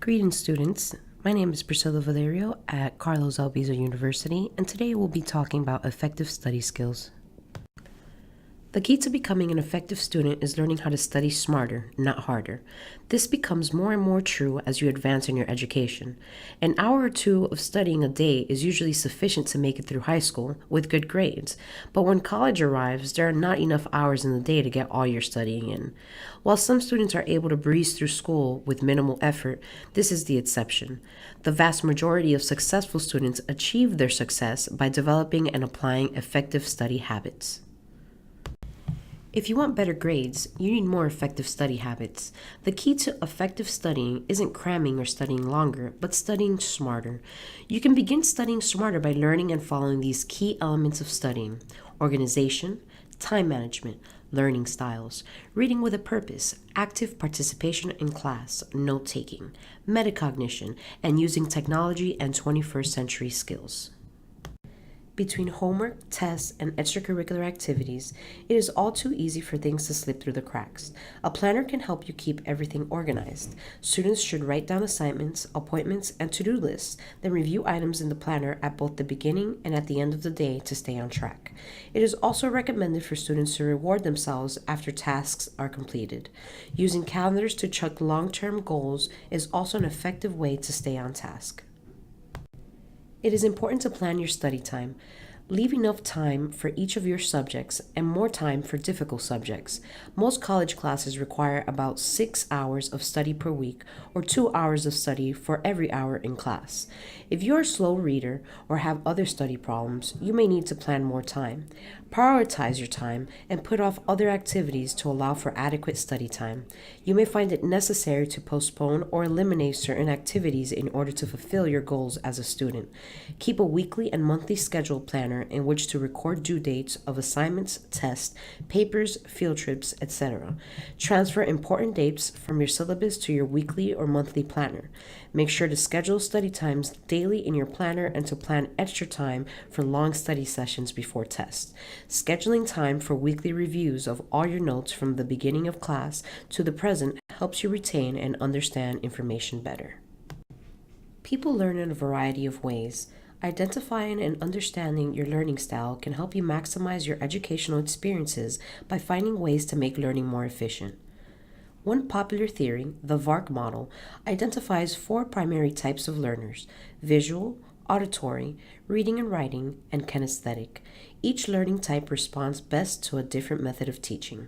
Greetings, students. My name is Priscilla Valerio at Carlos Albizu University, and today we'll be talking about effective study skills. The key to becoming an effective student is learning how to study smarter, not harder. This becomes more and more true as you advance in your education. An hour or two of studying a day is usually sufficient to make it through high school with good grades, but when college arrives, there are not enough hours in the day to get all your studying in. While some students are able to breeze through school with minimal effort, this is the exception. The vast majority of successful students achieve their success by developing and applying effective study habits. If you want better grades, you need more effective study habits. The key to effective studying isn't cramming or studying longer, but studying smarter. You can begin studying smarter by learning and following these key elements of studying: organization, time management, learning styles, reading with a purpose, active participation in class, note-taking, metacognition, and using technology and 21st century skills. Between homework, tests, and extracurricular activities, it is all too easy for things to slip through the cracks. A planner can help you keep everything organized. Students should write down assignments, appointments, and to-do lists, then review items in the planner at both the beginning and at the end of the day to stay on track. It is also recommended for students to reward themselves after tasks are completed. Using calendars to check long-term goals is also an effective way to stay on task. It is important to plan your study time. Leave enough time for each of your subjects and more time for difficult subjects. Most college classes require about 6 hours of study per week or 2 hours of study for every hour in class. If you're a slow reader or have other study problems, you may need to plan more time. Prioritize your time and put off other activities to allow for adequate study time. You may find it necessary to postpone or eliminate certain activities in order to fulfill your goals as a student. Keep a weekly and monthly schedule planner in which to record due dates of assignments, tests, papers, field trips, etc. Transfer important dates from your syllabus to your weekly or monthly planner. Make sure to schedule study times daily in your planner and to plan extra time for long study sessions before tests. Scheduling time for weekly reviews of all your notes from the beginning of class to the present helps you retain and understand information better. People learn in a variety of ways. Identifying and understanding your learning style can help you maximize your educational experiences by finding ways to make learning more efficient. One popular theory, the VARK model, identifies 4 primary types of learners: visual, auditory, reading and writing, and kinesthetic. Each learning type responds best to a different method of teaching.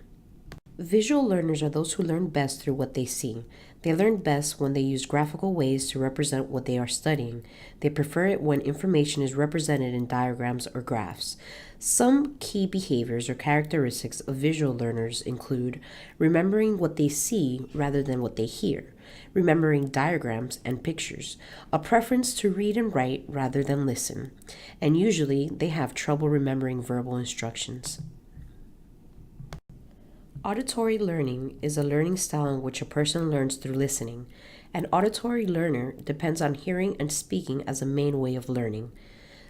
Visual learners are those who learn best through what they see. They learn best when they use graphical ways to represent what they are studying. They prefer it when information is represented in diagrams or graphs. Some key behaviors or characteristics of visual learners include remembering what they see rather than what they hear, remembering diagrams and pictures, a preference to read and write rather than listen, and usually they have trouble remembering verbal instructions. Auditory learning is a learning style in which a person learns through listening. An auditory learner depends on hearing and speaking as a main way of learning.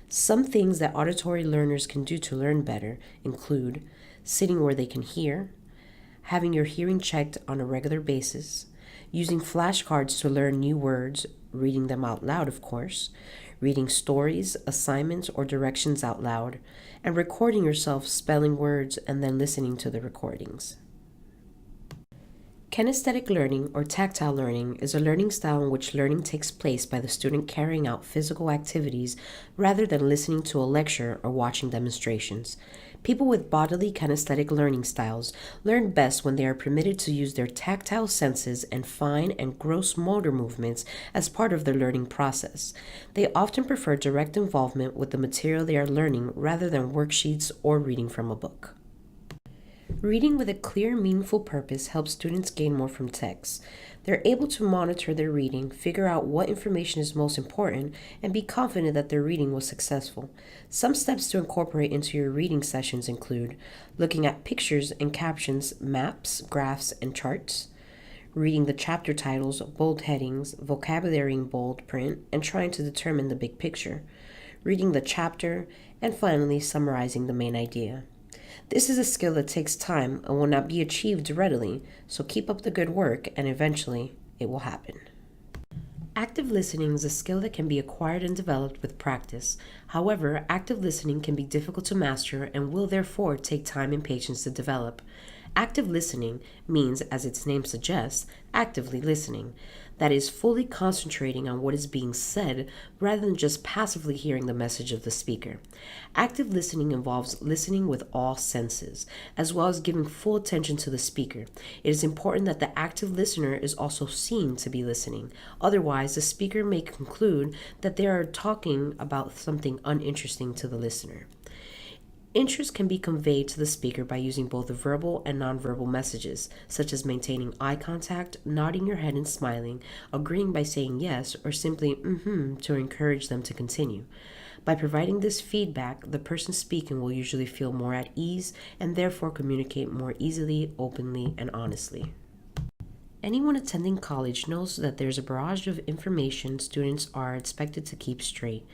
Some things that auditory learners can do to learn better include sitting where they can hear, having your hearing checked on a regular basis, using flashcards to learn new words, reading them out loud, of course, reading stories, assignments, or directions out loud, and recording yourself spelling words and then listening to the recordings. Kinesthetic learning or tactile learning is a learning style in which learning takes place by the student carrying out physical activities rather than listening to a lecture or watching demonstrations. People with bodily kinesthetic learning styles learn best when they are permitted to use their tactile senses and fine and gross motor movements as part of their learning process. They often prefer direct involvement with the material they are learning rather than worksheets or reading from a book. Reading with a clear, meaningful purpose helps students gain more from texts. They're able to monitor their reading, figure out what information is most important, and be confident that their reading was successful. Some steps to incorporate into your reading sessions include looking at pictures and captions, maps, graphs, and charts, reading the chapter titles, bold headings, vocabulary in bold print, and trying to determine the big picture, reading the chapter, and finally summarizing the main idea. This is a skill that takes time and will not be achieved readily, so keep up the good work and eventually it will happen. Active listening is a skill that can be acquired and developed with practice. However, active listening can be difficult to master and will therefore take time and patience to develop. Active listening means, as its name suggests, actively listening. That is, fully concentrating on what is being said rather than just passively hearing the message of the speaker. Active listening involves listening with all senses, as well as giving full attention to the speaker. It is important that the active listener is also seen to be listening. Otherwise, the speaker may conclude that they are talking about something uninteresting to the listener. Interest can be conveyed to the speaker by using both verbal and nonverbal messages, such as maintaining eye contact, nodding your head and smiling, agreeing by saying yes, or simply to encourage them to continue. By providing this feedback, the person speaking will usually feel more at ease and therefore communicate more easily, openly, and honestly. Anyone attending college knows that there's a barrage of information students are expected to keep straight.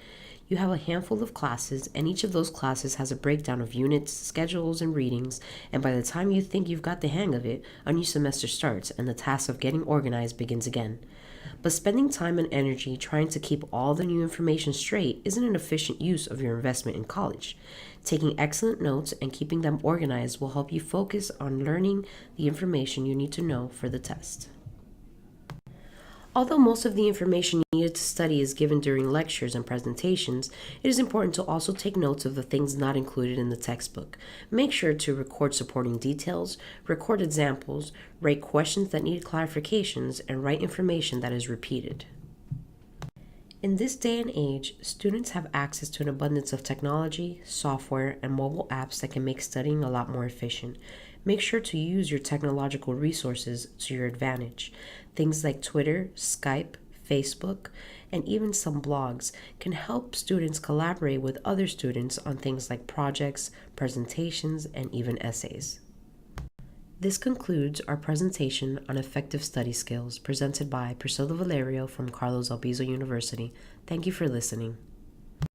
You have a handful of classes, and each of those classes has a breakdown of units, schedules, and readings, and by the time you think you've got the hang of it, a new semester starts and the task of getting organized begins again. But spending time and energy trying to keep all the new information straight isn't an efficient use of your investment in college. Taking excellent notes and keeping them organized will help you focus on learning the information you need to know for the test. Although most of the information needed to study is given during lectures and presentations, it is important to also take notes of the things not included in the textbook. Make sure to record supporting details, record examples, write questions that need clarifications, and write information that is repeated. In this day and age, students have access to an abundance of technology, software, and mobile apps that can make studying a lot more efficient. Make sure to use your technological resources to your advantage. Things like Twitter, Skype, Facebook, and even some blogs can help students collaborate with other students on things like projects, presentations, and even essays. This concludes our presentation on effective study skills presented by Priscilla Valerio from Carlos Albizu University. Thank you for listening.